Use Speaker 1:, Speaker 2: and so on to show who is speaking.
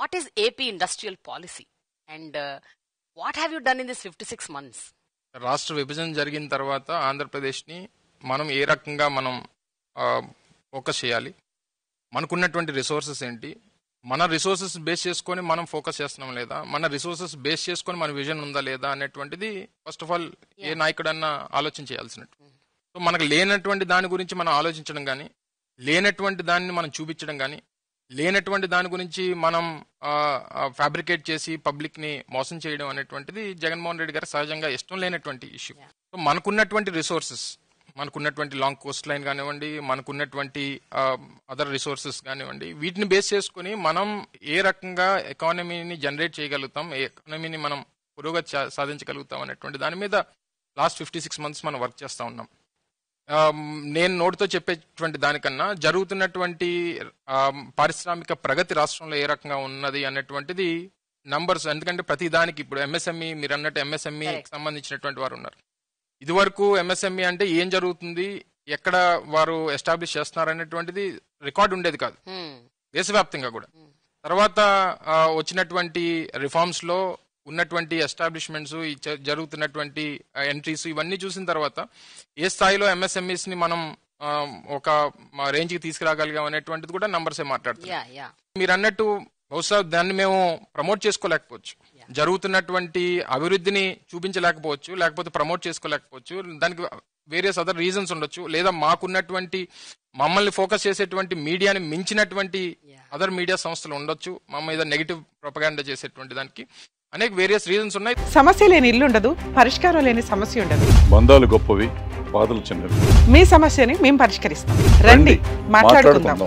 Speaker 1: what is AP industrial policy and what have you done in this 56 months?
Speaker 2: రాష్ట్ర విభజన జరిగిన తర్వాత ఆంధ్రప్రదేశ్ని మనం ఏ రకంగా మనం ఫోకస్ చేయాలి, మనకున్నటువంటి రిసోర్సెస్ ఏంటి, మన రిసోర్సెస్ బేస్ చేసుకొని మనం ఫోకస్ చేస్తున్నాం లేదా, మన రిసోర్సెస్ బేస్ చేసుకొని మన విజన్ ఉందా లేదా అనేటువంటిది ఫస్ట్ ఆఫ్ ఆల్ ఏ నాయకుడన్నా ఆలోచన చేయాల్సినట్టు. సో మనకు లేనటువంటి దాని గురించి మనం ఆలోచించడం కానీ, లేనటువంటి దాన్ని మనం చూపించడం కానీ, లేనటువంటి దాని గురించి మనం ఫ్యాబ్రికేట్ చేసి పబ్లిక్ ని మోసం చేయడం అనేటువంటిది జగన్మోహన్ రెడ్డి గారు సహజంగా ఇష్టం లేనటువంటి ఇష్యూ. సో మనకున్నటువంటి రిసోర్సెస్, మనకున్నటువంటి లాంగ్ కోస్ట్ లైన్ కానివ్వండి, మనకున్నటువంటి అదర్ రిసోర్సెస్ కానివ్వండి, వీటిని బేస్ చేసుకుని మనం ఏ రకంగా ఎకానమీని జనరేట్ చేయగలుగుతాం, ఏ ఎకానమీని మనం పురోగతి సాధించగలుగుతాం అనేటువంటి దాని మీద లాస్ట్ 56 months మనం వర్క్ చేస్తూ ఉన్నాం. నేను నోటితో చెప్పేటువంటి దానికన్నా జరుగుతున్నటువంటి పారిశ్రామిక ప్రగతి రాష్ట్రంలో ఏ రకంగా ఉన్నది అనేటువంటిది నంబర్స్. ఎందుకంటే ప్రతి దానికి ఇప్పుడు ఎంఎస్ఎంఈ, మీరు అన్నట్టు ఎంఎస్ఎంఈ సంబంధించినటువంటి వారు ఉన్నారు. ఇదివరకు ఎంఎస్ఎంఈ అంటే ఏం జరుగుతుంది, ఎక్కడ వారు ఎస్టాబ్లిష్ చేస్తున్నారు అనేటువంటిది రికార్డు ఉండేది కాదు దేశవ్యాప్తంగా కూడా. తర్వాత వచ్చినటువంటి రిఫార్మ్స్ లో ఉన్నటువంటి ఎస్టాబ్లిష్మెంట్స్, జరుగుతున్నటువంటి ఎంట్రీస్ ఇవన్నీ చూసిన తర్వాత ఏ స్థాయిలో ఎంఎస్ఎంఈస్ ని మనం ఒక రేంజ్ కి తీసుకురాగలిగాం అనేటువంటిది కూడా నంబర్సే మాట్లాడుతున్నాం. మీరు అన్నట్టు బహుశా దాన్ని మేము ప్రమోట్ చేసుకోలేకపోవచ్చు, జరుగుతున్నటువంటి అభివృద్ధిని చూపించలేకపోవచ్చు, లేకపోతే ప్రమోట్ చేసుకోలేకపోవచ్చు. దానికి వేరియస్ అదర్ రీజన్స్ ఉండొచ్చు, లేదా మాకున్నటువంటి మమ్మల్ని ఫోకస్ చేసేటువంటి మీడియాని మించినటువంటి అదర్ మీడియా సంస్థలు ఉండొచ్చు మా మీద నెగిటివ్ ప్రొపగాండా చేసేటువంటి దానికి. అనేక వేరియస్ రీజన్స్ ఉన్నాయి.
Speaker 3: సమస్య లేని ఇల్లు ఉండదు, పరిష్కారం లేని సమస్య ఉండదు.
Speaker 4: బంధాలు గొప్పవి, బాధలు చిన్నవి.
Speaker 3: మీ సమస్యని మేము పరిష్కరిస్తాం. రండి మాట్లాడుకుందాం.